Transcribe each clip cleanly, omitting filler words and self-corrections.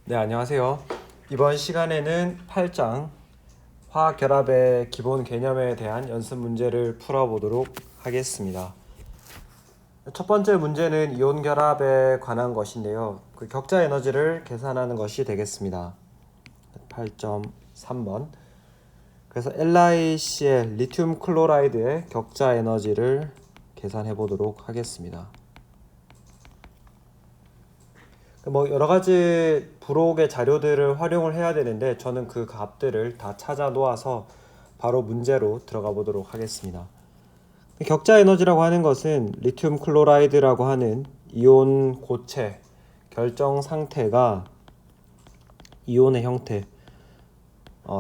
네, 안녕하세요. 이번 시간에는 8장 화학 결합의 기본 개념에 대한 연습 문제를 풀어보도록 하겠습니다. 첫 번째 문제는 이온 결합에 관한 것인데요. 그 격자 에너지를 계산하는 것이 되겠습니다. 8.3번. 그래서 LiCl 리튬 클로라이드의 격자 에너지를 계산해 보도록 하겠습니다. 뭐 여러 가지 부록의 자료들을 활용을 해야 되는데 저는 그 값들을 다 찾아 놓아서 바로 문제로 들어가 보도록 하겠습니다. 격자 에너지라고 하는 것은 리튬 클로라이드라고 하는 이온 고체 결정 상태가 이온의 형태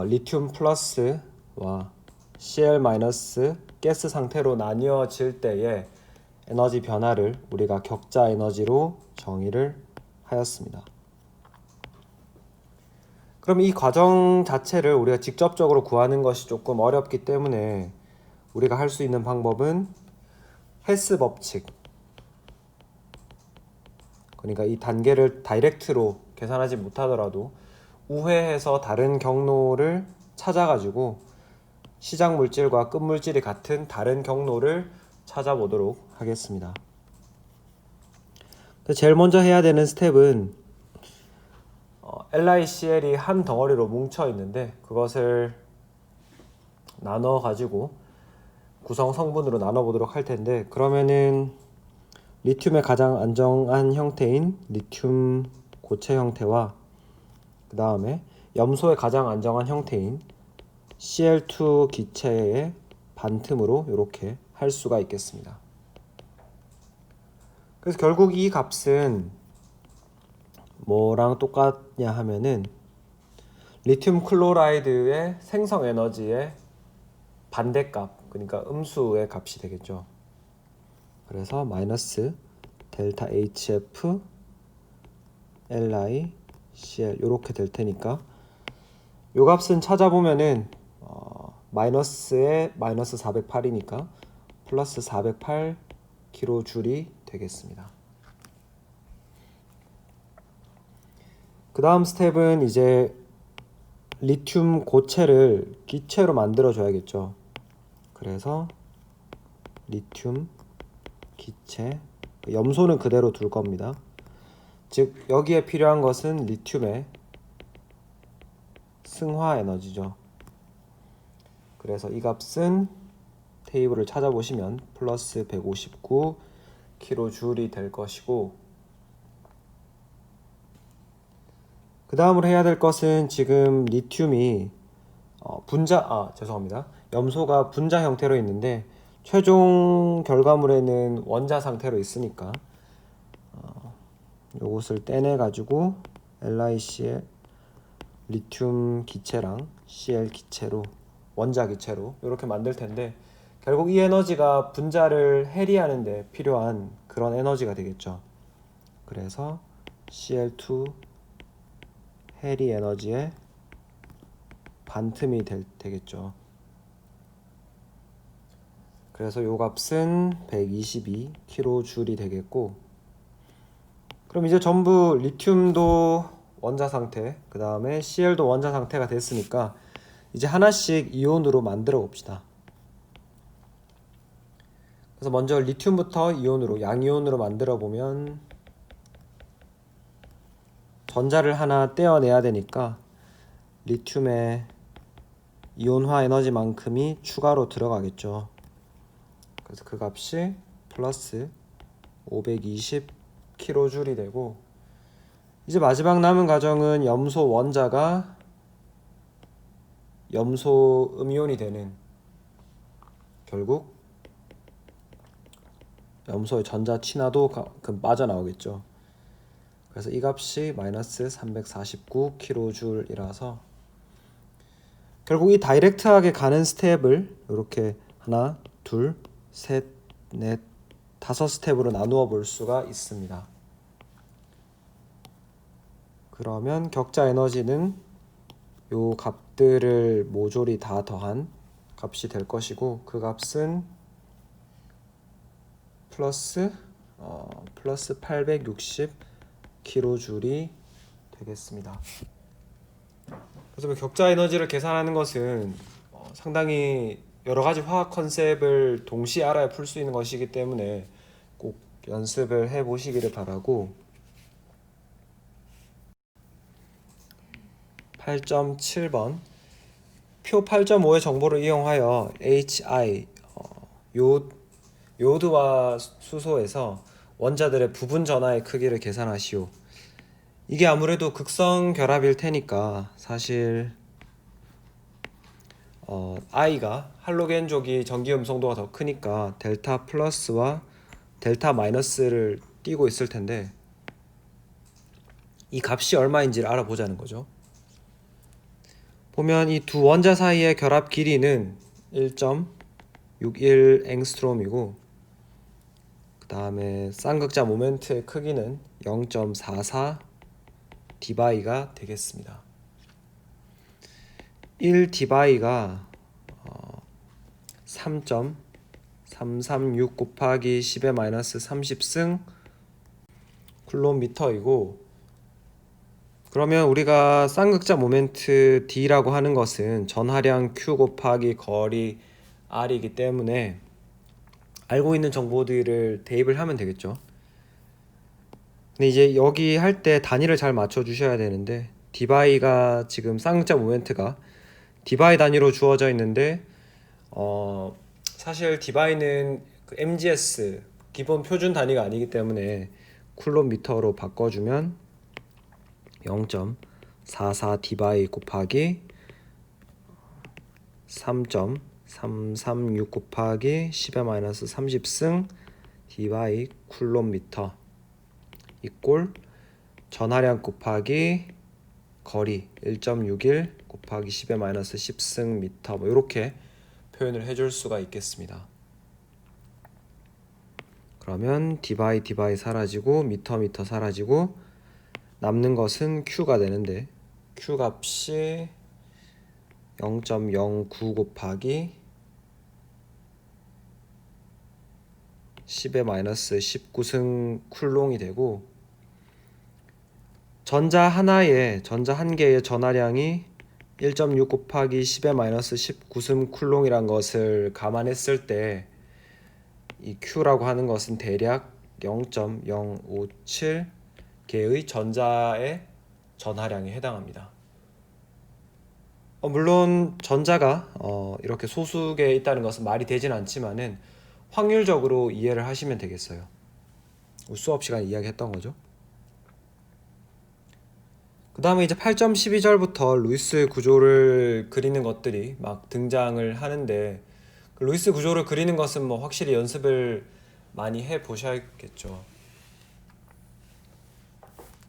리튬 플러스와 Cl 마이너스 가스 상태로 나뉘어질 때의 에너지 변화를 우리가 격자 에너지로 정의를 하였습니다. 그럼 이 과정 자체를 우리가 직접적으로 구하는 것이 조금 어렵기 때문에 우리가 할 수 있는 방법은 헬스 법칙, 그러니까 이 단계를 다이렉트로 계산하지 못하더라도 우회해서 다른 경로를 찾아가지고 시작 물질과 끝 물질이 같은 다른 경로를 찾아보도록 하겠습니다. 제일 먼저 해야 되는 스텝은 LiCl이 한 덩어리로 뭉쳐 있는데 그것을 나눠 가지고 구성 성분으로 나눠 보도록 할 텐데, 그러면은 리튬의 가장 안정한 형태인 리튬 고체 형태와 그 다음에 염소의 가장 안정한 형태인 Cl2 기체의 반틈으로 이렇게 할 수가 있겠습니다. 그래서 결국 이 값은 뭐랑 똑같냐 하면은 리튬 클로라이드의 생성 에너지의 반대값, 그러니까 음수의 값이 되겠죠. 그래서 마이너스 델타 HF LiCl 이렇게 될 테니까 요 값은 찾아보면은 마이너스에 마이너스 408이니까 플러스 408kJ이 되겠습니다. 그 다음 스텝은 이제 리튬 고체를 기체로 만들어 줘야겠죠. 그래서 리튬 기체, 염소는 그대로 둘 겁니다. 즉 여기에 필요한 것은 리튬의 승화 에너지죠. 그래서 이 값은 테이블을 찾아보시면 플러스 159kJ이 될 것이고, 그 다음으로 해야 될 것은 지금 리튬이 염소가 분자 형태로 있는데 최종 결과물에는 원자 상태로 있으니까 요것을 떼내 가지고 LiCl 리튬 기체랑 Cl 기체로 원자 기체로 이렇게 만들 텐데, 결국 이 에너지가 분자를 해리하는 데 필요한 그런 에너지가 되겠죠. 그래서 Cl2 해리 에너지의 반틈이 되겠죠. 그래서 요 값은 122kJ이 되겠고, 그럼 이제 전부 리튬도 원자 상태, 그 다음에 Cl도 원자 상태가 됐으니까 이제 하나씩 이온으로 만들어 봅시다. 그래서 먼저 리튬부터 이온으로, 양이온으로 만들어 보면 전자를 하나 떼어내야 되니까 리튬의 이온화 에너지만큼이 추가로 들어가겠죠. 그래서 그 값이 플러스 520kJ이 되고, 이제 마지막 남은 과정은 염소 원자가 염소 음이온이 되는, 결국 염소의 전자 친화도 빠져나오겠죠. 그래서 이 값이 마이너스 349kJ이라서 결국 이 다이렉트하게 가는 스텝을 이렇게 하나, 둘, 셋, 넷, 5스텝으로 나누어 볼 수가 있습니다. 그러면 격자 에너지는 요 값들을 모조리 다 더한 값이 될 것이고, 그 값은 플러스 860kJ이 되겠습니다. 그래서 격자 에너지를 계산하는 것은 상당히 여러 가지 화학 컨셉을 동시에 알아야 풀 수 있는 것이기 때문에 꼭 연습을 해 보시기를 바라고, 8.7번 표 8.5의 정보를 이용하여 HI 요오드와 수소에서 원자들의 부분 전하의 크기를 계산하시오. 이게 아무래도 극성 결합일 테니까 사실 I가 할로겐족이 전기 음성도가 더 크니까 델타 플러스와 델타 마이너스를 띄고 있을 텐데, 이 값이 얼마인지를 알아보자는 거죠. 보면 이 두 원자 사이의 결합 길이는 1.61 앵스트롬이고, 그 다음에 쌍극자 모멘트의 크기는 0.44 디바이가 되겠습니다. 1 디바이가 3.336 곱하기 10의 마이너스 30승 쿨롬미터이고, 그러면 우리가 쌍극자 모멘트 D라고 하는 것은 전하량 Q 곱하기 거리 R이기 때문에 알고 있는 정보들을 대입을 하면 되겠죠. 근데 이제 여기 할 때 단위를 잘 맞춰 주셔야 되는데, 디바이가 지금 쌍극자 모멘트가 디바이 단위로 주어져 있는데 사실 디바이는 그 MGS 기본 표준 단위가 아니기 때문에 쿨롬미터로 바꿔주면 0.44 디바이 곱하기 3.336 곱하기 10의 마이너스 30승 디바이 쿨롬미터 이꼴 전하량 곱하기 거리 1.61 곱하기 10의 마이너스 10승 미터, 뭐 이렇게 표현을 해줄 수가 있겠습니다. 그러면 디바이 사라지고 미터 사라지고 남는 것은 Q가 되는데, Q 값이 0.09 곱하기 10의 마이너스 19승 쿨롱이 되고, 전자 한 개의 전하량이 1.6 곱하기 10의 마이너스 19승 쿨롱이란 것을 감안했을 때 이 Q라고 하는 것은 대략 0.057 개의 전자의 전하량에 해당합니다. 물론 전자가 이렇게 소수계에 있다는 것은 말이 되진 않지만은 확률적으로 이해를 하시면 되겠어요. 수업 시간에 이야기했던 거죠. 그 다음에 이제 8.12절부터 루이스 구조를 그리는 것들이 막 등장을 하는데, 그 루이스 구조를 그리는 것은 뭐 확실히 연습을 많이 해 보셔야겠죠.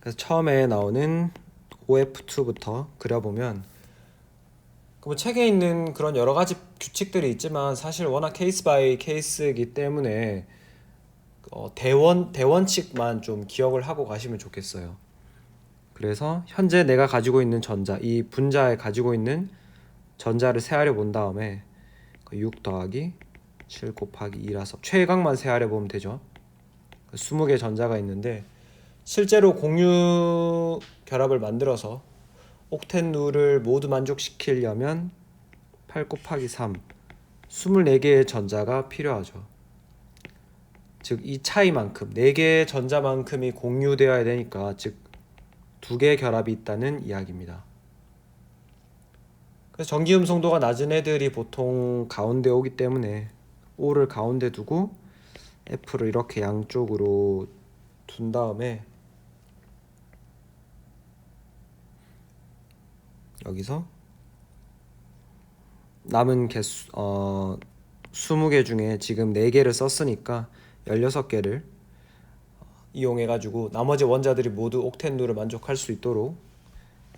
그래서 처음에 나오는 OF2부터 그려보면, 뭐 책에 있는 그런 여러 가지 규칙들이 있지만 사실 워낙 케이스 바이 케이스이기 때문에 대원칙만 좀 기억을 하고 가시면 좋겠어요. 그래서 현재 내가 가지고 있는 전자, 이 분자에 가지고 있는 전자를 세하려 본 다음에 6 더하기 7 곱하기 2라서 최각만 세하려 보면 되죠. 20개 전자가 있는데, 실제로 공유 결합을 만들어서 옥텐 룰을 모두 만족시키려면 8 곱하기 3 24개의 전자가 필요하죠. 즉 이 차이만큼 4개의 전자만큼이 공유되어야 되니까, 즉 2개의 결합이 있다는 이야기입니다. 그래서 전기 음성도가 낮은 애들이 보통 가운데 오기 때문에 O를 가운데 두고 F를 이렇게 양쪽으로 둔 다음에 여기서 남은 개수 20개 중에 지금 4개를 썼으니까 16개를 이용해 가지고 나머지 원자들이 모두 옥텐 룰을 만족할 수 있도록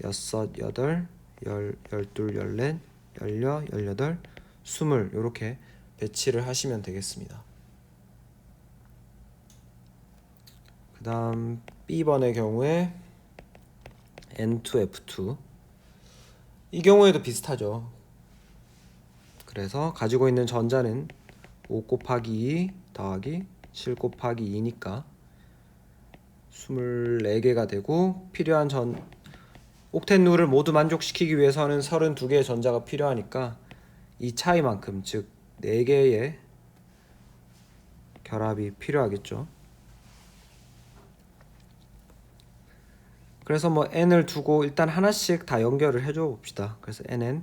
6, 8, 10, 12, 14, 16, 18, 20 이렇게 배치를 하시면 되겠습니다. 그 다음 B번의 경우에 N2F2, 이 경우에도 비슷하죠. 그래서 가지고 있는 전자는 5 곱하기 2 더하기 7 곱하기 2니까 24개가 되고, 필요한 옥텐 룰을 모두 만족시키기 위해서는 32개의 전자가 필요하니까 이 차이만큼, 즉 4개의 결합이 필요하겠죠. 그래서 뭐 n을 두고 일단 하나씩 다 연결을 해줘 봅시다. 그래서 nn,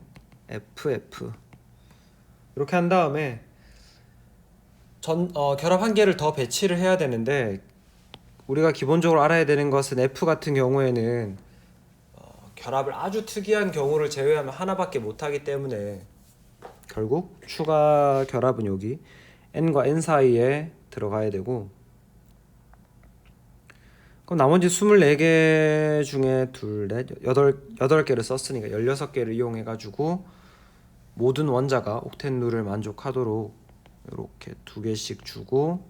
ff 이렇게 한 다음에 결합 한 개를 더 배치를 해야 되는데, 우리가 기본적으로 알아야 되는 것은 F 같은 경우에는 결합을 아주 특이한 경우를 제외하면 하나밖에 못하기 때문에 결국 추가 결합은 여기 N과 N 사이에 들어가야 되고, 그럼 나머지 24개 중에 둘, 넷, 8개를 썼으니까 16개를 이용해 가지고 모든 원자가 옥텐 룰을 만족하도록 이렇게 2개씩 주고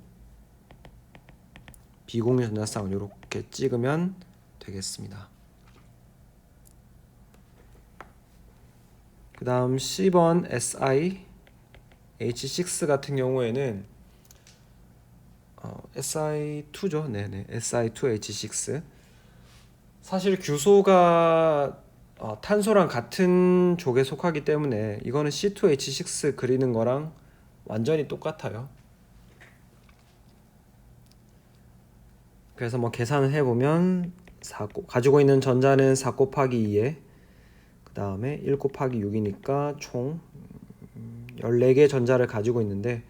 비공유 전자쌍을 이렇게 찍으면 되겠습니다. 그 다음 10번 SiH6 같은 경우에는 Si2죠. 네네, Si2H6. 사실 규소가 탄소랑 같은 족에 속하기 때문에 이거는 C2H6 그리는 거랑 완전히 똑같아요. 그래서 뭐 계산을 해보면 가지고 있는 전자는 4 곱하기 2에 그 다음에 1 곱하기 6이니까 총 14개의 전자를 가지고 있는데,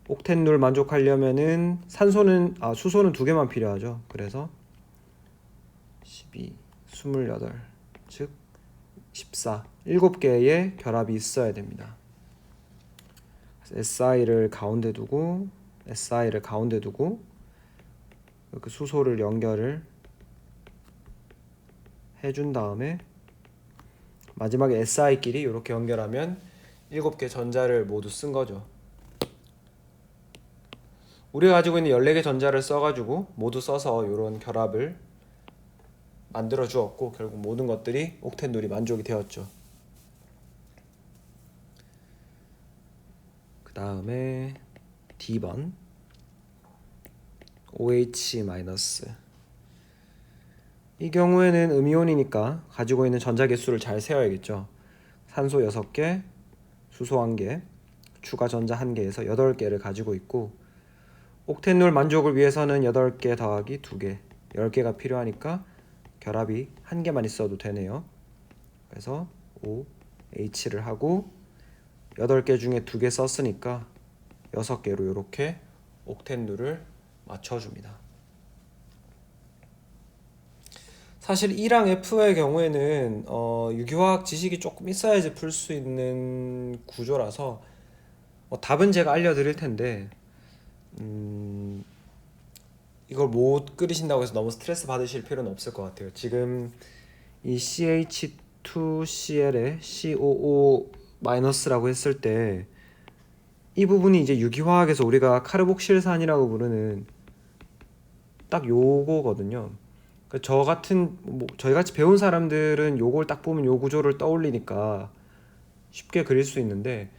옥텐 룰 만족하려면은 수소는 2개만 필요하죠. 그래서 12, 28, 즉 14, 7개의 결합이 있어야 됩니다. SI를 가운데 두고 이렇게 수소를 연결을 해준 다음에 마지막에 SI끼리 이렇게 연결하면 7개 전자를 모두 쓴 거죠. 우리가 가지고 있는 14개 전자를 써가지고 모두 써서 이런 결합을 만들어 주었고, 결국 모든 것들이 옥텐 룰이 만족이 되었죠. 그 다음에 D번 OH-. 이 경우에는 음이온이니까 가지고 있는 전자 개수를 잘 세어야겠죠. 산소 6개, 수소 1개, 추가 전자 1개에서 8개를 가지고 있고, 옥텐 룰 만족을 위해서는 8개 더하기 2개, 10개가 필요하니까 결합이 1개만 있어도 되네요. 그래서 OH를 하고 8개 중에 2개 썼으니까 6개로 이렇게 옥텐 룰을 맞춰줍니다. 사실 E랑 F의 경우에는 유기화학 지식이 조금 있어야지 풀 수 있는 구조라서 답은 제가 알려드릴 텐데, 이걸 못 끓이신다고 해서 너무 스트레스 받으실 필요는 없을 것 같아요. 지금 이 CH2Cl에 COO-라고 했을 때 이 부분이 이제 유기화학에서 우리가 카르복실산이라고 부르는 딱 요거거든요. 저희 같이 배운 사람들은 요걸 딱 보면 요 구조를 떠올리니까 쉽게 그릴 수 있는데,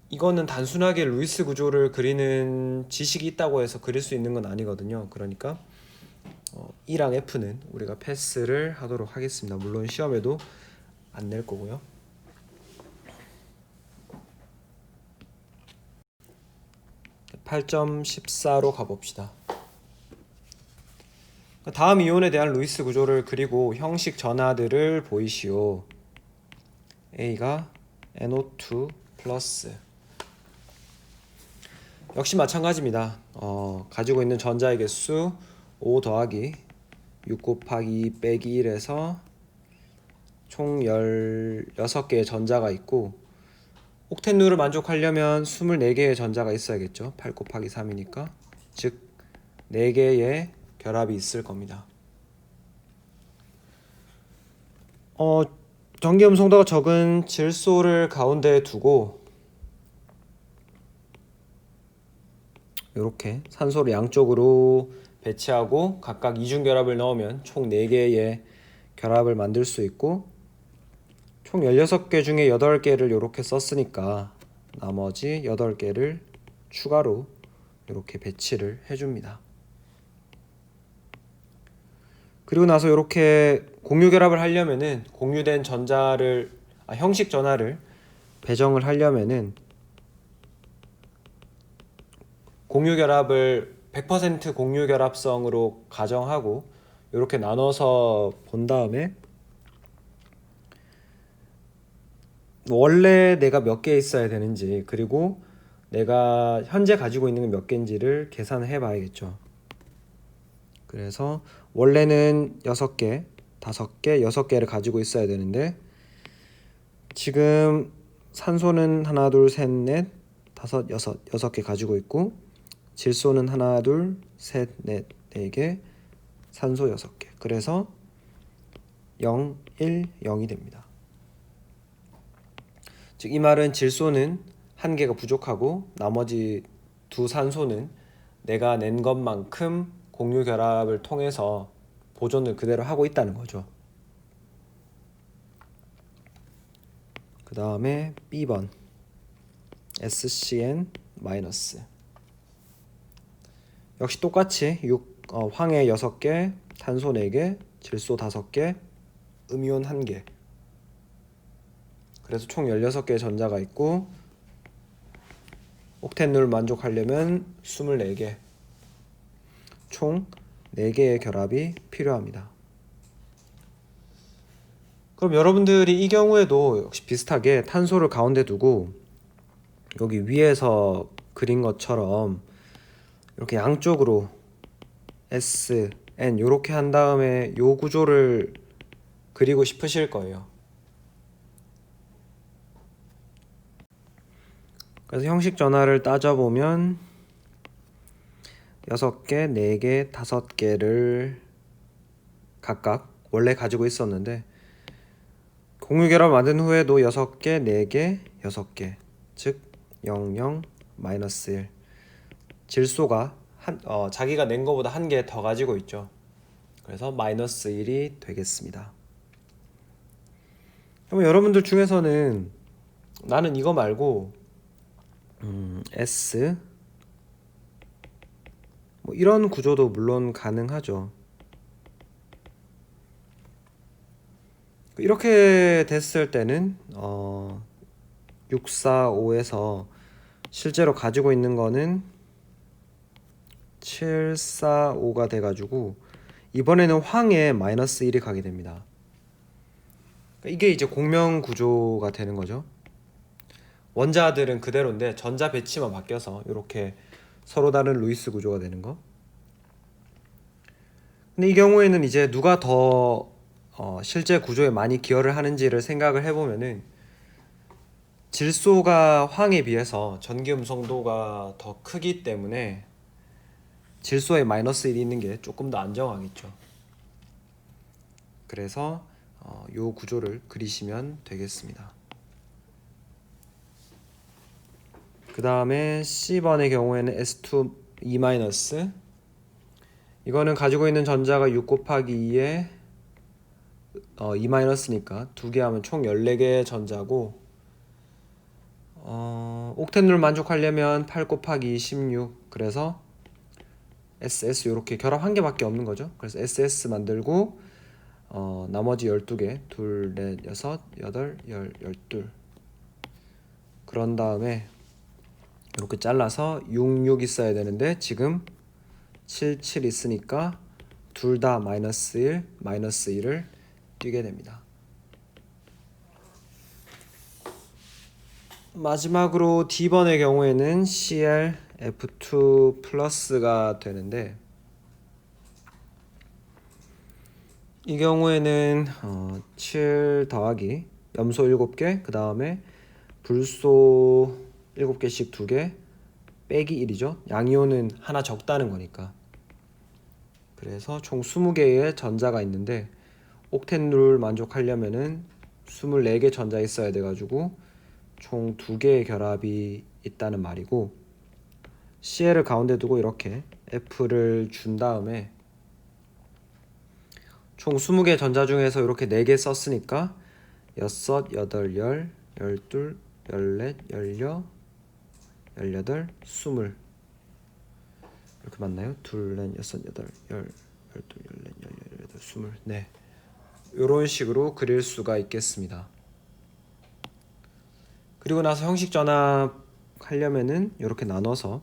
이거는 단순하게 루이스 구조를 그리는 지식이 있다고 해서 그릴 수 있는 건 아니거든요. 그러니까 E랑 F는 우리가 패스를 하도록 하겠습니다. 물론 시험에도 안 낼 거고요. 8.14로 가봅시다. 다음 이온에 대한 루이스 구조를 그리고 형식 전하들을 보이시오. A가 NO2 플러스, 역시 마찬가지입니다. 가지고 있는 전자의 개수 5 더하기 6 곱하기 2 빼기 1에서 총 16개의 전자가 있고, 옥텐 룰을 만족하려면 24개의 전자가 있어야겠죠. 8 곱하기 3이니까, 즉 4개의 결합이 있을 겁니다. 전기음 송도가 적은 질소를 가운데에 두고 이렇게 산소를 양쪽으로 배치하고 각각 이중결합을 넣으면 총 4개의 결합을 만들 수 있고, 총 16개 중에 8개를 이렇게 썼으니까 나머지 8개를 추가로 이렇게 배치를 해줍니다. 그리고 나서 이렇게 공유 결합을 하려면은 공유된 전자를 형식 전하를 배정을 하려면은 공유 결합을 100% 공유 결합성으로 가정하고 이렇게 나눠서 본 다음에 원래 내가 몇 개 있어야 되는지 그리고 내가 현재 가지고 있는 게 몇 개인지를 계산해 봐야겠죠. 그래서 원래는 6개, 5개, 6개를 가지고 있어야 되는데 지금 산소는 하나, 둘, 셋, 넷, 다섯, 여섯 개 가지고 있고 질소는 하나, 둘, 셋, 넷, 네 개, 산소 6개. 그래서 0, 1, 0이 됩니다. 즉 이 말은 질소는 한 개가 부족하고 나머지 두 산소는 내가 낸 것만큼 공유 결합을 통해서 보존을 그대로 하고 있다는 거죠. 그 다음에 B번 SCN-. 역시 똑같이 황해 6개, 탄소 4개, 질소 5개, 음이온 1개. 그래서 총 16개의 전자가 있고 옥텐룰 만족하려면 24개, 총 4개의 결합이 필요합니다. 그럼 여러분들이 이 경우에도 역시 비슷하게 탄소를 가운데 두고 여기 위에서 그린 것처럼 이렇게 양쪽으로 S, N 이렇게 한 다음에 요 구조를 그리고 싶으실 거예요. 그래서 형식 전화를 따져보면 6개, 4개, 5개를 각각 원래 가지고 있었는데 공유 결합 만든 후에도 6개, 4개, 6개 즉 0, 0, -1 질소가 자기가 낸 거보다 한 개 더 가지고 있죠. 그래서 -1이 되겠습니다. 그럼 여러분들 중에서는 나는 이거 말고 S 뭐 이런 구조도 물론 가능하죠. 이렇게 됐을 때는 645에서 실제로 가지고 있는 거는 745가 돼가지고 이번에는 황에 -1이 가게 됩니다. 이게 이제 공명 구조가 되는 거죠. 원자들은 그대로인데 전자 배치만 바뀌어서 이렇게 서로 다른 루이스 구조가 되는 거. 근데 이 경우에는 이제 누가 더 실제 구조에 많이 기여를 하는지를 생각을 해보면은 질소가 황에 비해서 전기 음성도가 더 크기 때문에 질소에 -1이 있는 게 조금 더 안정하겠죠. 그래서 요 구조를 그리시면 되겠습니다. 그 다음에 C번의 경우에는 S2E-. 이거는 가지고 있는 전자가 6 곱하기 2에 E-니까 2개 하면 총 14개의 전자고 옥텐룰 만족하려면 8 곱하기 2 16 그래서 SS 이렇게 결합 한 개밖에 없는 거죠. 그래서 SS 만들고 나머지 12개 2, 4, 6, 8, 10, 12 그런 다음에 이렇게 잘라서 6, 6 있어야 되는데 지금 7, 7 있으니까 둘 다 -1, -1을 띄게 됩니다. 마지막으로 D번의 경우에는 ClF2 플러스가 되는데 이 경우에는 7 더하기 염소 7개 그 다음에 불소 7개씩 2개 빼기 1이죠. 양이온은 하나 적다는 거니까. 그래서 총 20개의 전자가 있는데 옥텐룰 만족하려면은 24개 전자 있어야 돼가지고 총 2개의 결합이 있다는 말이고 Cl을 가운데 두고 이렇게 F를 준 다음에 총 20개 전자 중에서 이렇게 4개 썼으니까 6, 8, 10, 12, 14, 16, 18, 20 이렇게 맞나요? 2, 4, 6, 8, 10, 12, 14, 18, 20 네. 이런 식으로 그릴 수가 있겠습니다. 그리고 나서 형식 전압하려면은 이렇게 나눠서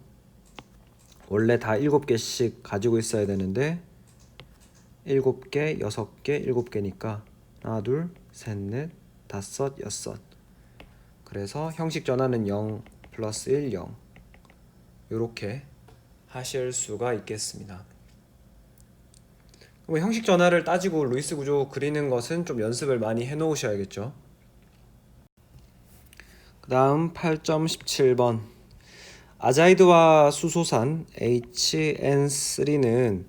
원래 다 7개씩 가지고 있어야 되는데 7개, 6개, 7개니까 하나, 둘, 셋, 넷, 다섯, 여섯. 그래서 형식 전환은 0 플러스 1, 0 이렇게 하실 수가 있겠습니다. 형식 전환을 따지고 루이스 구조 그리는 것은 좀 연습을 많이 해 놓으셔야겠죠. 그 다음 8.17번 아자이드와 수소산 HN3는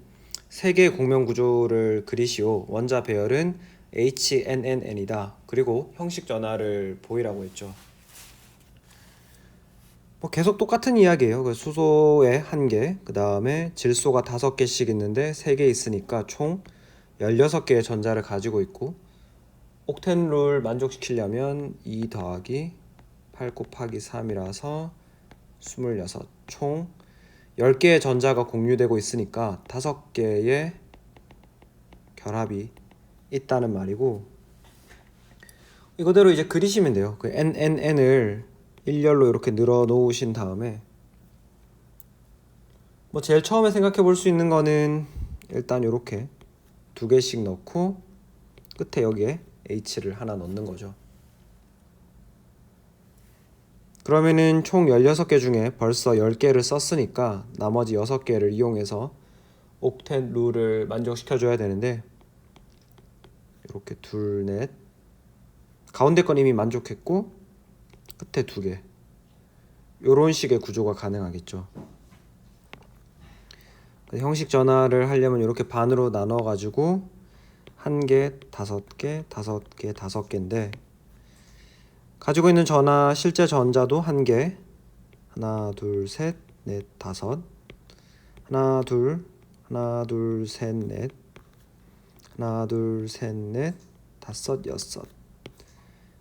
세 개의 공명 구조를 그리시오. 원자 배열은 HNNN이다. 그리고 형식 전화를 보이라고 했죠. 계속 똑같은 이야기예요. 그 수소에 1개, 그 다음에 질소가 5개씩 있는데 3개 있으니까 총 16개의 전자를 가지고 있고, 옥텐 룰 만족시키려면 2 더하기 8 곱하기 3이라서 26, 총 10개의 전자가 공유되고 있으니까 5개의 결합이 있다는 말이고, 이거대로 이제 그리시면 돼요. 그 NNN을 일렬로 이렇게 늘어 놓으신 다음에 제일 처음에 생각해 볼 수 있는 거는 일단 이렇게 2개씩 넣고 끝에 여기에 H를 하나 넣는 거죠. 그러면은 총 16개 중에 벌써 10개를 썼으니까 나머지 6개를 이용해서 옥텐 룰을 만족시켜 줘야 되는데, 이렇게 둘, 넷, 가운데 건 이미 만족했고 끝에 2개, 요런 식의 구조가 가능하겠죠. 형식 전화를 하려면 이렇게 반으로 나눠 가지고 1개, 5개, 5개, 5개인데 가지고 있는 전하 실제 전자도 1개, 하나, 둘, 셋, 넷, 다섯, 하나, 둘, 하나, 둘, 셋, 넷, 하나, 둘, 셋, 넷, 다섯, 여섯.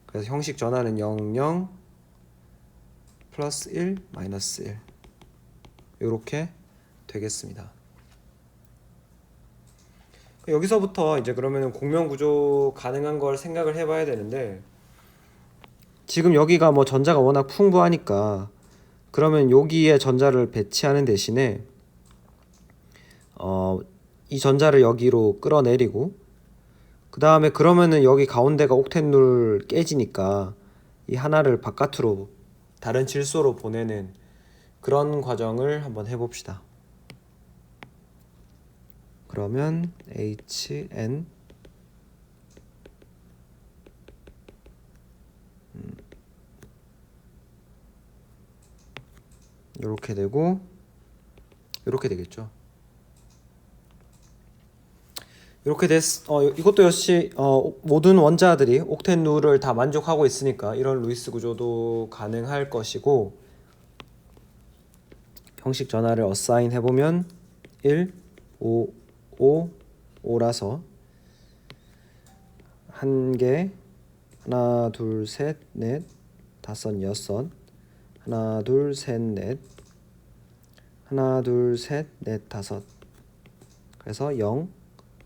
그래서 형식 전하는 0, 0, 플러스 1, 마이너스 1 이렇게 되겠습니다. 여기서부터 이제 그러면 공명 구조 가능한 걸 생각을 해봐야 되는데, 지금 여기가 전자가 워낙 풍부하니까 그러면 여기에 전자를 배치하는 대신에 이 전자를 여기로 끌어내리고, 그 다음에 그러면은 여기 가운데가 옥텐룰 깨지니까 이 하나를 바깥으로 다른 질소로 보내는 그런 과정을 한번 해봅시다. 그러면 HN 이렇게 되고 이렇게 되겠죠. 이렇게 이것도 역시 모든 원자들이 옥텐 룰을 다 만족하고 있으니까 이런 루이스 구조도 가능할 것이고, 형식 전하를 어사인 해보면 1, 5, 5, 5라서 1개, 하나, 둘, 셋, 넷, 다섯, 여섯, 하나, 둘, 셋, 넷, 하나, 둘, 셋, 넷, 다섯. 그래서 0,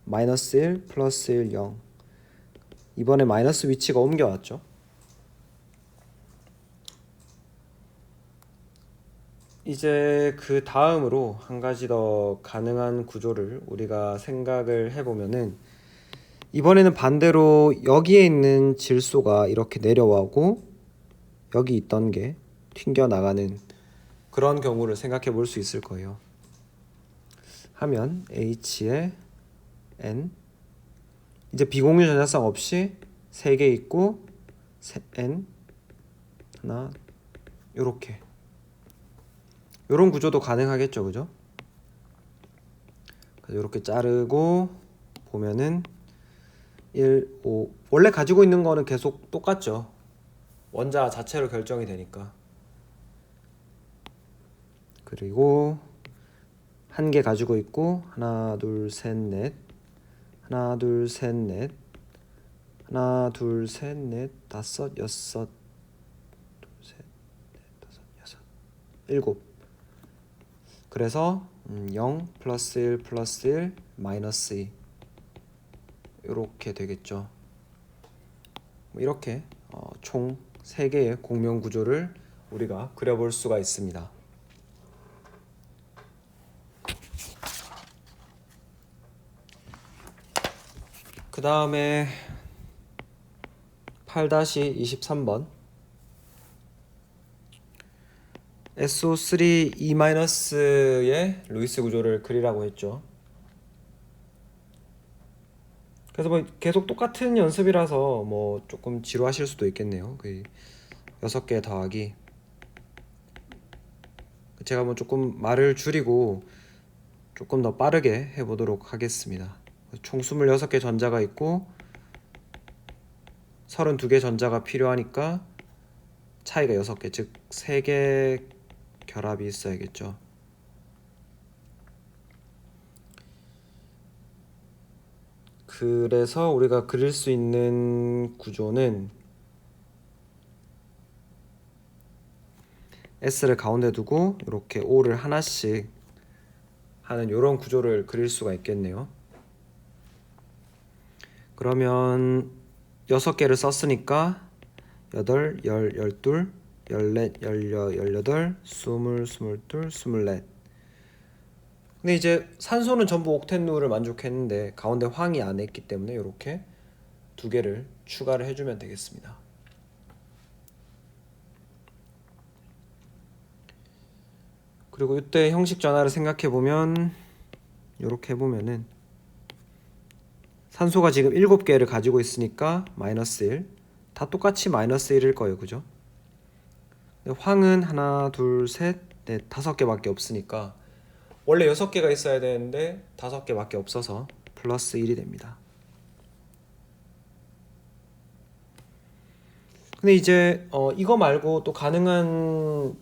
마이너스 1, 플러스 1, 0. 이번에 마이너스 위치가 옮겨왔죠. 이제 그 다음으로 한 가지 더 가능한 구조를 우리가 생각을 해보면은, 이번에는 반대로 여기에 있는 질소가 이렇게 내려와고 여기 있던 게 튕겨 나가는 그런 경우를 생각해 볼 수 있을 거예요. 하면 H에 N, 이제 비공유 전자성 없이 3개 있고 N 하나, 요렇게 요런 구조도 가능하겠죠, 그죠? 그래서 요렇게 자르고 보면은 1, 5, 원래 가지고 있는 거는 계속 똑같죠. 원자 자체로 결정이 되니까. 그리고 1개 가지고 있고 하나, 둘, 셋, 넷, 하나, 둘, 셋, 넷, 하나, 둘, 셋, 넷, 다섯, 여섯, 둘, 셋, 넷, 다섯, 여섯, 7. 그래서 0, 플러스 1, 플러스 1, 마이너스 2 이렇게 되겠죠. 이렇게 총 3개의 공명 구조를 우리가 그려볼 수가 있습니다. 그 다음에 8-23번 SO3E-의 루이스 구조를 그리라고 했죠. 그래서 뭐 계속 똑같은 연습이라서 뭐 조금 지루하실 수도 있겠네요. 그 6개 더하기, 제가 뭐 조금 말을 줄이고 조금 더 빠르게 해보도록 하겠습니다. 총 26개 전자가 있고 32개 전자가 필요하니까 차이가 6개, 즉 3개 결합이 있어야겠죠. 그래서 우리가 그릴 수 있는 구조는 S를 가운데 두고 이렇게 O를 하나씩 하는 이런 구조를 그릴 수가 있겠네요. 그러면 6개를 썼으니까 8, 10, 12, 14, 18, 20, 22, 24. 근데 이제 산소는 전부 옥텐룰을 만족했는데 가운데 황이 안 했기 때문에 이렇게 2개를 추가를 해주면 되겠습니다. 그리고 이때 형식 전화를 생각해 보면 이렇게 해보면은 산소가 지금 7개를 가지고 있으니까 마이너스 1, 다 똑같이 마이너스 1일 거예요, 그죠? 황은 하나, 둘, 셋, 넷, 5개밖에 없으니까 원래 6개가 있어야 되는데 5개밖에 없어서 플러스 1이 됩니다. 근데 이제 이거 말고 또 가능한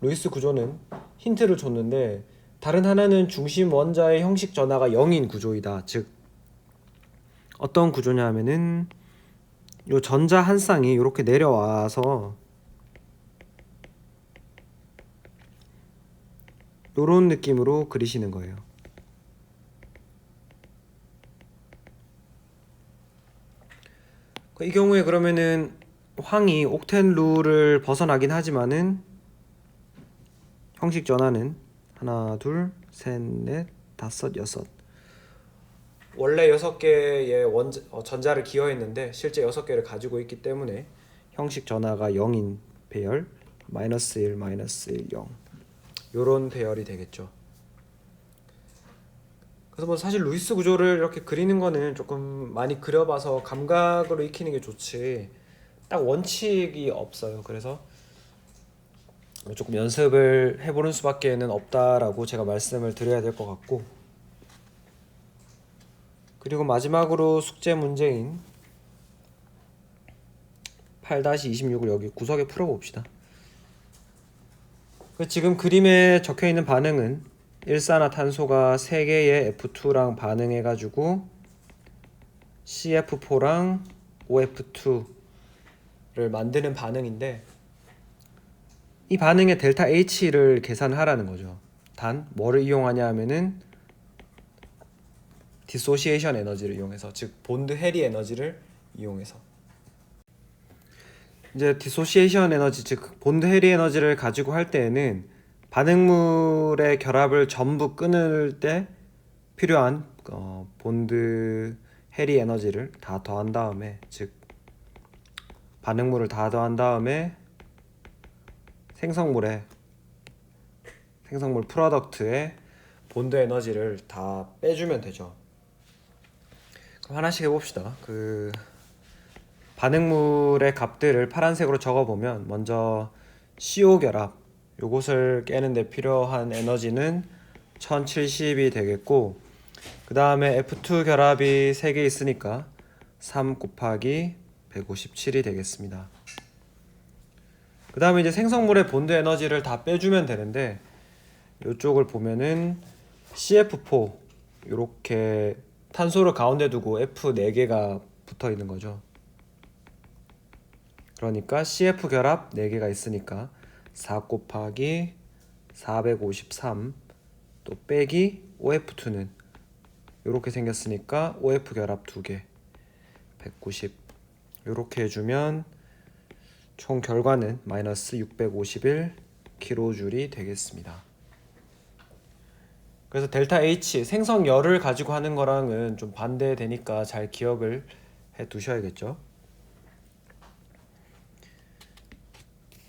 루이스 구조는 힌트를 줬는데, 다른 하나는 중심 원자의 형식 전하가 0인 구조이다. 즉 어떤 구조냐 하면은 요 전자 한 쌍이 이렇게 내려와서 요런 느낌으로 그리시는 거예요. 이 경우에 그러면은 황이 옥텐 룰을 벗어나긴 하지만은 형식 전하는 하나, 둘, 셋, 넷, 다섯, 여섯. 원래 6개의 전자를 기여했는데 실제 6개를 가지고 있기 때문에 형식 전하가 0인 배열, 마이너스 1, 마이너스 1, 0. 요런 배열이 되겠죠. 그래서 뭐 사실 루이스 구조를 이렇게 그리는 거는 조금 많이 그려봐서 감각으로 익히는 게 좋지 딱 원칙이 없어요. 그래서 조금 연습을 해보는 수밖에는 없다라고 제가 말씀을 드려야 될 것 같고, 그리고 마지막으로 숙제 문제인 8-26을 여기 구석에 풀어봅시다. 지금 그림에 적혀있는 반응은 일산화탄소가 3개의 F2랑 반응해가지고 CF4랑 OF2를 만드는 반응인데, 이 반응의 델타 H를 계산하라는 거죠. 단 뭐를 이용하냐 하면은 디소시에이션 에너지를 이용해서, 즉 본드 해리 에너지를 이용해서. 이제 디소시에이션 에너지, 즉 본드 해리 에너지를 가지고 할 때에는 반응물의 결합을 전부 끊을 때 필요한 본드 해리 에너지를 다 더한 다음에, 즉 반응물을 다 더한 다음에 생성물 프로덕트의 본드 에너지를 다 빼주면 되죠. 그럼 하나씩 해봅시다. 반응물의 값들을 파란색으로 적어보면, 먼저 CO 결합, 요것을 깨는데 필요한 에너지는 1070이 되겠고, 그 다음에 F2 결합이 3개 있으니까 3 곱하기 157이 되겠습니다. 그 다음에 이제 생성물의 본드 에너지를 다 빼주면 되는데, 이쪽을 보면은 CF4 이렇게 탄소를 가운데 두고 F 4개가 붙어 있는 거죠. 그러니까 CF 결합 4개가 있으니까 4 곱하기 453 또 빼기 OF2는 이렇게 생겼으니까 OF 결합 2개 190 이렇게 해주면 총 결과는 마이너스 651 kJ이 되겠습니다. 그래서 델타 H 생성열을 가지고 하는 거랑은 좀 반대되니까 잘 기억을 해 두셔야겠죠.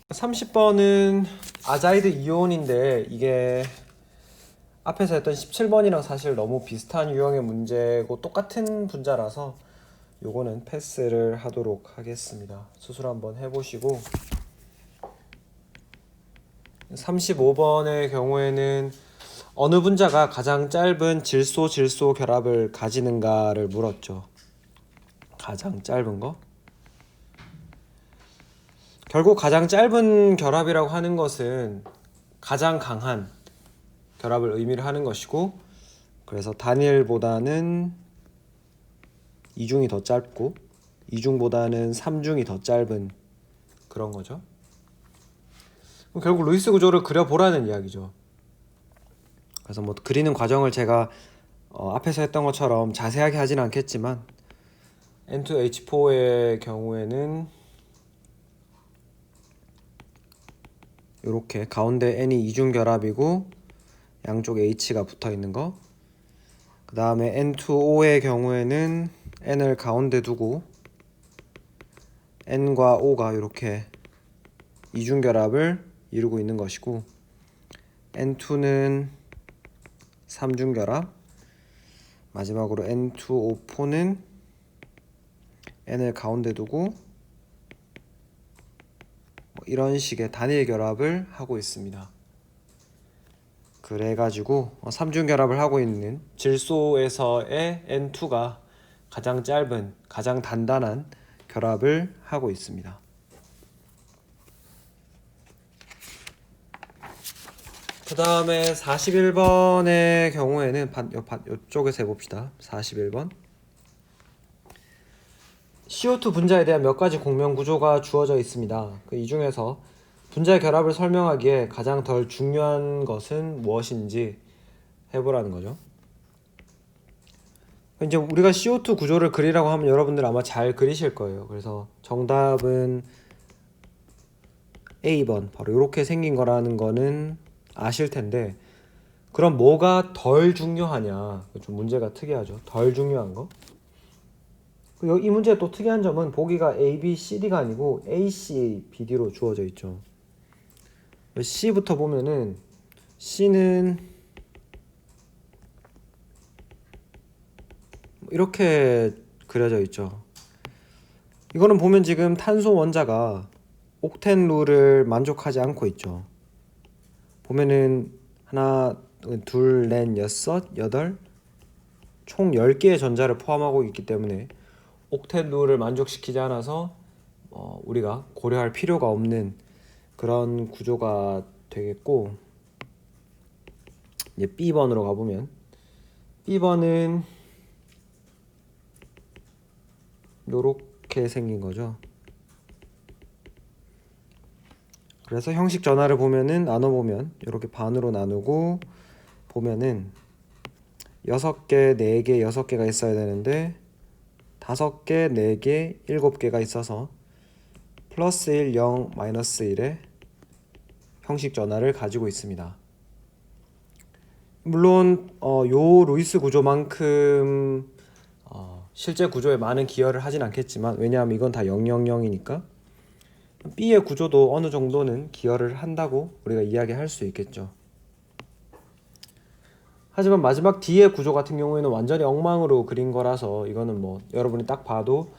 30번은 아자이드 이온인데 이게 앞에서 했던 17번이랑 사실 너무 비슷한 유형의 문제고 똑같은 분자라서 요거는 패스를 하도록 하겠습니다. 수술 한번 해보시고 35번의 경우에는 어느 분자가 가장 짧은 질소 결합을 가지는가를 물었죠. 가장 짧은 거. 결국 가장 짧은 결합이라고 하는 것은 가장 강한 결합을 의미를 하는 것이고, 그래서 단일보다는 2중이 더 짧고 2중보다는 3중이 더 짧은 그런 거죠. 그럼 결국 루이스 구조를 그려보라는 이야기죠. 그래서 뭐 그리는 과정을 제가 앞에서 했던 것처럼 자세하게 하진 않겠지만 N2H4의 경우에는 이렇게 가운데 N이 이중 결합이고 양쪽 H가 붙어 있는 거. 그 다음에 N2O의 경우에는 N을 가운데 두고 N과 O가 이렇게 이중 결합을 이루고 있는 것이고, N2는 3중 결합, 마지막으로 N2O4는 N을 가운데 두고 이런 식의 단일 결합을 하고 있습니다. 그래가지고 3중 결합을 하고 있는 질소에서의 N2가 가장 짧은, 가장 단단한 결합을 하고 있습니다. 그 다음에 41번의 경우에는 이쪽에서 해봅시다. 41번 CO2 분자에 대한 몇 가지 공명 구조가 주어져 있습니다. 이 중에서 분자의 결합을 설명하기에 가장 덜 중요한 것은 무엇인지 해보라는 거죠. 이제 우리가 CO2 구조를 그리라고 하면 여러분들 아마 잘 그리실 거예요. 그래서 정답은 A번, 바로 이렇게 생긴 거라는 거는 아실 텐데, 그럼 뭐가 덜 중요하냐? 좀 문제가 특이하죠. 덜 중요한 거. 이 문제의 또 특이한 점은 보기가 A, B, C, D가 아니고 A, C, B, D로 주어져 있죠. C부터 보면은 C는 이렇게 그려져 있죠. 이거는 보면 지금 탄소 원자가 옥텐 룰을 만족하지 않고 있죠. 보면은 하나, 둘, 넷, 여섯, 여덟, 총 10개의 전자를 포함하고 있기 때문에 옥텐 룰을 만족시키지 않아서 우리가 고려할 필요가 없는 그런 구조가 되겠고, 이제 B번으로 가보면 B번은 요렇게 생긴 거죠. 그래서 형식 전화를 보면은 나눠보면 이렇게 반으로 나누고 보면은 6개, 4개, 6개가 있어야 되는데 5개, 4개, 7개가 있어서 플러스 1, 0, 마이너스 1의 형식 전화를 가지고 있습니다. 물론 요 루이스 구조만큼 실제 구조에 많은 기여를 하진 않겠지만, 왜냐하면 이건 다 000이니까 B의 구조도 어느 정도는 기여를 한다고 우리가 이야기할 수 있겠죠. 하지만 마지막 D의 구조 같은 경우에는 완전히 엉망으로 그린 거라서 이거는 뭐 여러분이 딱 봐도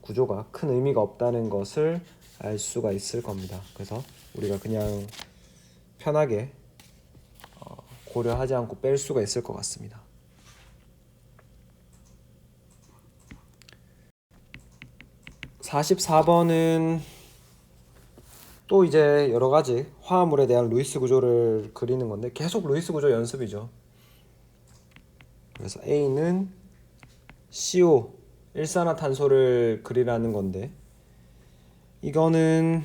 구조가 큰 의미가 없다는 것을 알 수가 있을 겁니다. 그래서 우리가 그냥 편하게 고려하지 않고 뺄 수가 있을 것 같습니다. 44번은 또 이제 여러 가지 화합물에 대한 루이스 구조를 그리는 건데 계속 루이스 구조 연습이죠. 그래서 A는 CO, 일산화탄소를 그리라는 건데, 이거는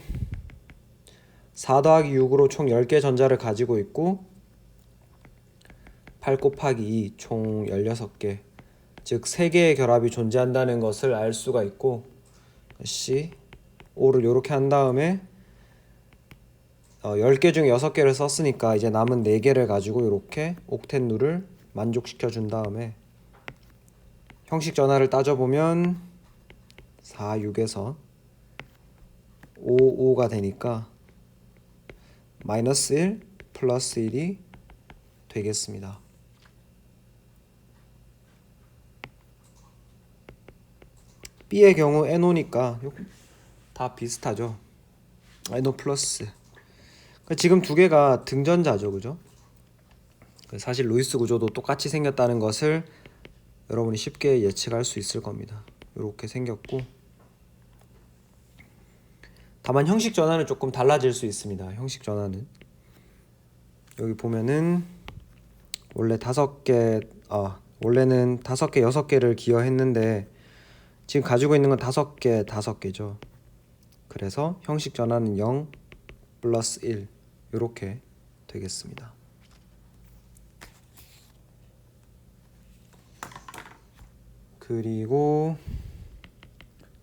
4 더하기 6으로 총 10개 전자를 가지고 있고 8 곱하기 2 총 16개, 즉 3개의 결합이 존재한다는 것을 알 수가 있고, CO를 이렇게 한 다음에 10개 중에 6개를 썼으니까 이제 남은 4개를 가지고 이렇게 옥텐 룰을 만족시켜 준 다음에 형식 전화를 따져보면 4, 6에서 5, 5가 되니까 마이너스 1 플러스 1이 되겠습니다. B의 경우 NO니까 다 비슷하죠. NO 플러스. 지금 두 개가 등전자죠, 그죠? 사실 루이스 구조도 똑같이 생겼다는 것을 여러분이 쉽게 예측할 수 있을 겁니다. 이렇게 생겼고, 다만 형식 전환은 조금 달라질 수 있습니다. 형식 전환은 여기 보면은 원래는 5개, 6개를 기여했는데 지금 가지고 있는 건 5개죠. 그래서 형식 전환은 0 플러스 1 이렇게 되겠습니다. 그리고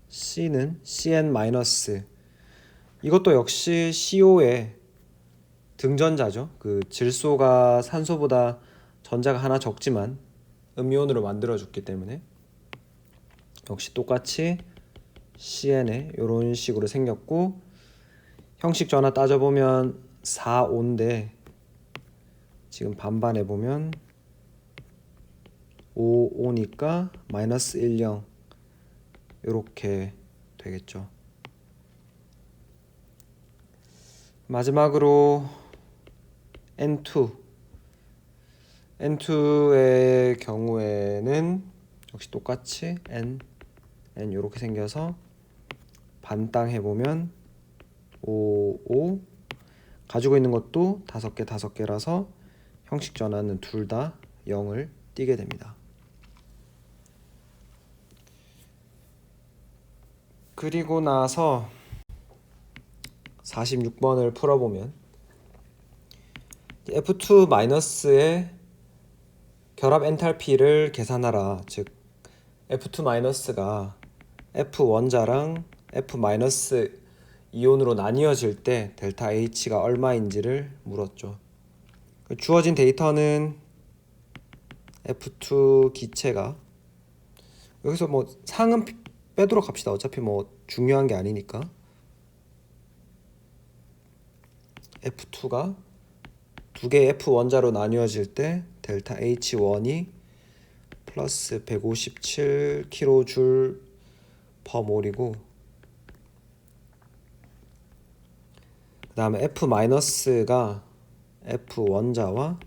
C는 CN 마이너스, 이것도 역시 CO의 등전자죠. 그 질소가 산소보다 전자가 하나 적지만 음이온으로 만들어줬기 때문에 역시 똑같이 CN에 이런 식으로 생겼고, 형식 전화 따져보면 4, 5인데 지금 반반 해보면 5, 5니까 마이너스 1, 0 이렇게 되겠죠. 마지막으로 N2의 경우에는 역시 똑같이 N 이렇게 생겨서 반땅 해보면 5, 5 가지고 있는 것도 5개라서 형식 전환은 둘 다 0을 띄게 됩니다. 그리고 나서 46번을 풀어보면 F2-의 결합 엔탈피를 계산하라. 즉 F2-가 F1자랑 F- 이온으로 나뉘어질 때 델타 H가 얼마인지를 물었죠. 주어진 데이터는 F2 기체가, 여기서 뭐 상은 빼도록 합시다. 어차피 뭐 중요한 게 아니니까. F2가 두 개의 F1자로 나뉘어질 때 델타 H1이 플러스 157kJ/몰이고, 그 다음에 F-가 F1자와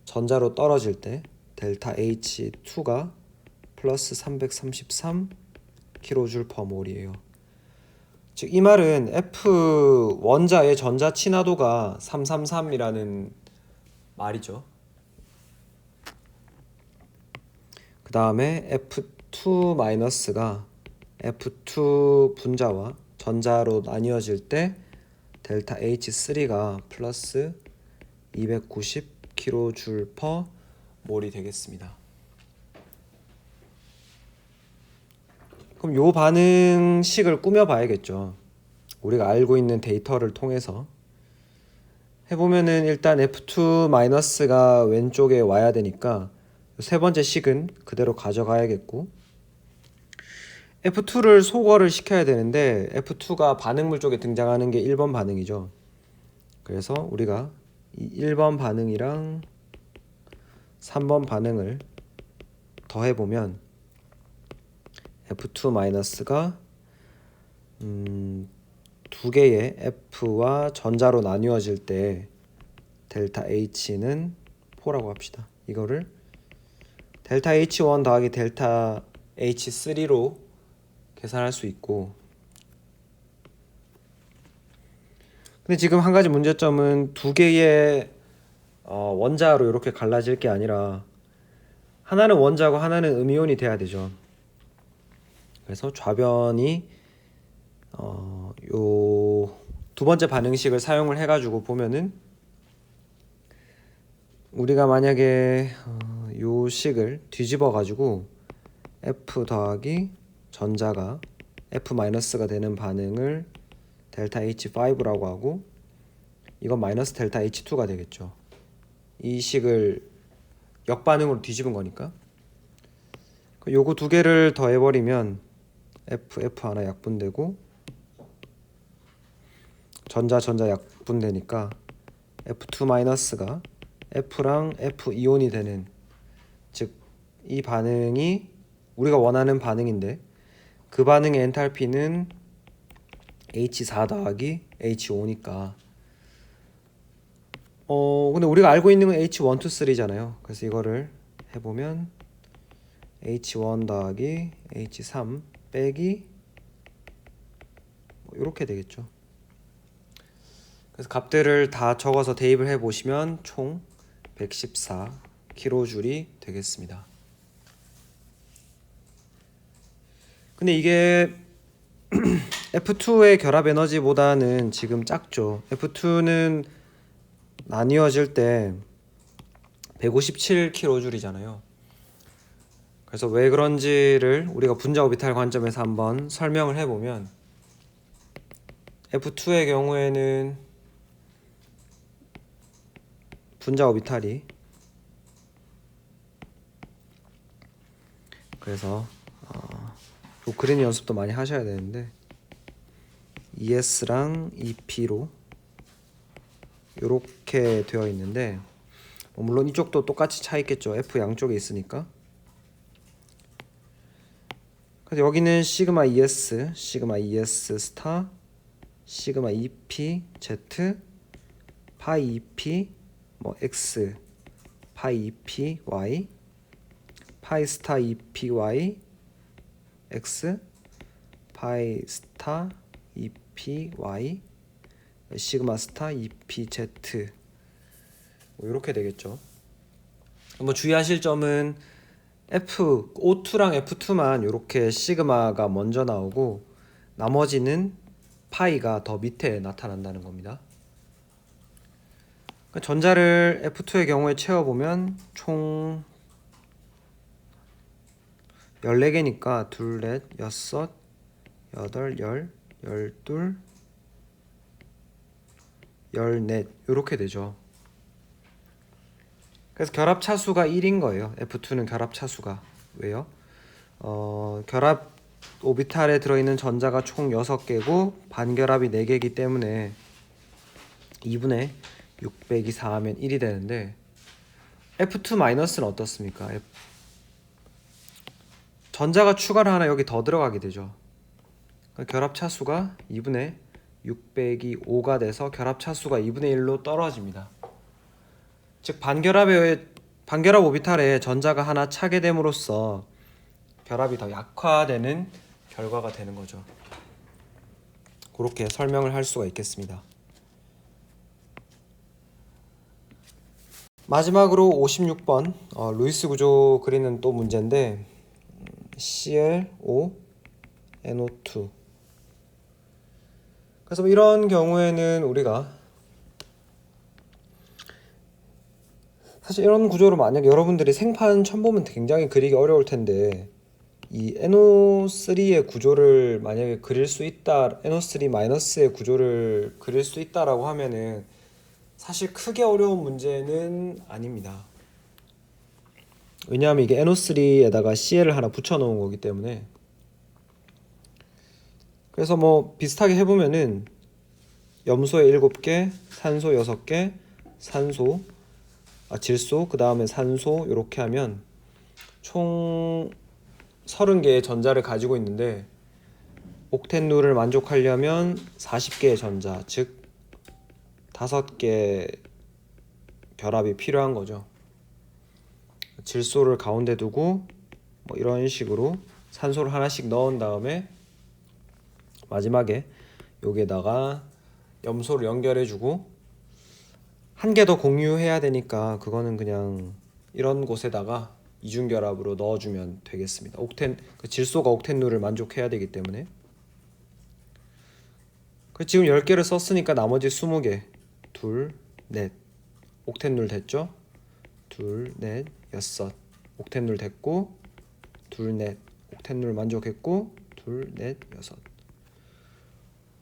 전자로 떨어질 때 델타 H2가 플러스 333kJ/몰이에요. 즉 이 말은 F1자의 전자 친화도가 333이라는 말이죠. 그 다음에 F2-가 F2 분자와 전자로 나뉘어질 때 델타 H3가 플러스 290kJ/몰이 되겠습니다. 그럼 요 반응식을 꾸며봐야겠죠. 우리가 알고 있는 데이터를 통해서 해보면은 일단 F2-가 왼쪽에 와야 되니까 세 번째 식은 그대로 가져가야겠고, F2를 소거를 시켜야 되는데 F2가 반응물 쪽에 등장하는 게 1번 반응이죠. 그래서 우리가 이 1번 반응이랑 3번 반응을 더해보면 F2-가 두 개의 F와 전자로 나뉘어질 때 델타 H는 4라고 합시다. 이거를 델타 H1 더하기 델타 H3로 계산할 수 있고, 근데 지금 한 가지 문제점은 두 개의 원자로 이렇게 갈라질 게 아니라 하나는 원자고 하나는 음이온이 돼야 되죠. 그래서 좌변이 요 두 번째 반응식을 사용을 해가지고 보면은 우리가 만약에 요 식을 뒤집어 가지고 F 더하기 전자가 F 마이너스가 되는 반응을 델타 H5라고 하고 이건 마이너스 델타 H2가 되겠죠. 이 식을 역반응으로 뒤집은 거니까 요거 두 개를 더해버리면 F 하나 약분되고 전자 약분되니까 F2 마이너스가 F랑 F 이온이 되는, 즉 이 반응이 우리가 원하는 반응인데 그 반응의 엔탈피는 H4 더하기 H5니까 근데 우리가 알고 있는 건 H1, 2, 3잖아요. 그래서 이거를 해보면 H1 더하기 H3 빼기 이렇게 되겠죠. 그래서 값들을 다 적어서 대입을 해보시면 총 114kJ이 되겠습니다. 근데 이게 F2의 결합 에너지보다는 지금 작죠. F2는 나뉘어질 때 157kJ이잖아요. 그래서 왜 그런지를 우리가 분자 오비탈 관점에서 한번 설명을 해보면 F2의 경우에는 분자 오비탈이, 그래서 요 그린 연습도 많이 하셔야 되는데 ES랑 EP로 이렇게 되어 있는데 물론 이쪽도 똑같이 차 있겠죠. F 양쪽에 있으니까. 그래서 여기는 시그마 ES, 시그마 ES 스타, 시그마 EP Z, 파이 EP 뭐 X, 파이 EP Y, 파이 스타 EP Y X, 파이 스타 EP Y, 시그마 스타 EP Z 뭐 이렇게 되겠죠. 뭐 주의하실 점은 O2랑 F2만 이렇게 시그마가 먼저 나오고 나머지는 파이가 더 밑에 나타난다는 겁니다. 전자를 F2의 경우에 채워보면 총 14개니까 둘, 넷, 여섯, 여덟, 열둘, 열넷 이렇게 되죠. 그래서 결합 차수가 1인 거예요. F2는 결합 차수가. 왜요? 결합 오비탈에 들어있는 전자가 총 6개고 반결합이 4개이기 때문에 2분의 600이 4하면 1이 되는데 F2-는 어떻습니까? 전자가 추가로 하나 여기 더 들어가게 되죠. 그러니까 결합 차수가 2분의 600이 5가 돼서 결합 차수가 2분의 1로 떨어집니다. 즉 반결합 오비탈에 전자가 하나 차게 됨으로써 결합이 더 약화되는 결과가 되는 거죠. 그렇게 설명을 할 수가 있겠습니다. 마지막으로 56번 루이스 구조 그리는 또 문제인데 ClO NO2. 그래서 이런 경우에는 우리가 사실 이런 구조로 만약 여러분들이 생판 처음 보면 굉장히 그리기 어려울 텐데 이 NO3의 구조를 만약에 그릴 수 있다, NO3-의 구조를 그릴 수 있다라고 하면은 사실 크게 어려운 문제는 아닙니다. 왜냐하면 이게 NO3에다가 Cl을 하나 붙여 놓은 거기 때문에. 그래서 뭐 비슷하게 해보면은 염소에 7개, 산소 6개, 질소, 그 다음에 산소 이렇게 하면 총 30개의 전자를 가지고 있는데 옥텐 룰을 만족하려면 40개의 전자, 즉 5개 결합이 필요한 거죠. 질소를 가운데 두고 뭐 이런 식으로 산소를 하나씩 넣은 다음에 마지막에 여기에다가 염소를 연결해주고 한 개 더 공유해야 되니까 그거는 그냥 이런 곳에다가 이중결합으로 넣어주면 되겠습니다. 질소가 옥텐 룰을 만족해야 되기 때문에. 지금 10개를 썼으니까 나머지 20개, 둘, 넷, 옥텐 룰 됐죠? 둘, 넷, 여섯. 옥텟룰 됐고, 둘, 넷. 옥텟룰 만족했고, 둘, 넷, 여섯.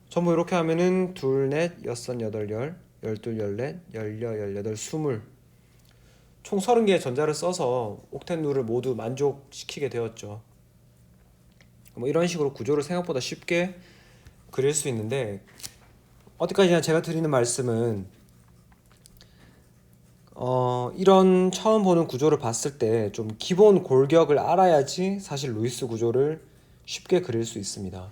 전부 이렇게 하면은 둘, 넷, 여섯, 여덟, 열, 열둘, 열넷, 열여, 열여덟, 스물. 총 30개의 전자를 써서 옥텟룰을 모두 만족시키게 되었죠. 뭐 이런 식으로 구조를 생각보다 쉽게 그릴 수 있는데, 어디까지나 제가 드리는 말씀은 이런 처음 보는 구조를 봤을 때 좀 기본 골격을 알아야지 사실 루이스 구조를 쉽게 그릴 수 있습니다.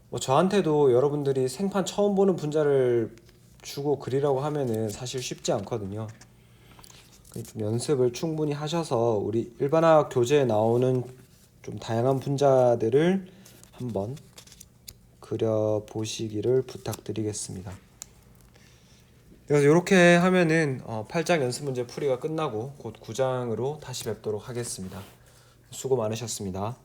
뭐 저한테도 여러분들이 생판 처음 보는 분자를 주고 그리라고 하면은 사실 쉽지 않거든요. 좀 연습을 충분히 하셔서 우리 일반화학 교재에 나오는 좀 다양한 분자들을 한번 그려 보시기를 부탁드리겠습니다. 그래서 이렇게 하면은 8장 연습 문제 풀이가 끝나고 곧 9장으로 다시 뵙도록 하겠습니다. 수고 많으셨습니다.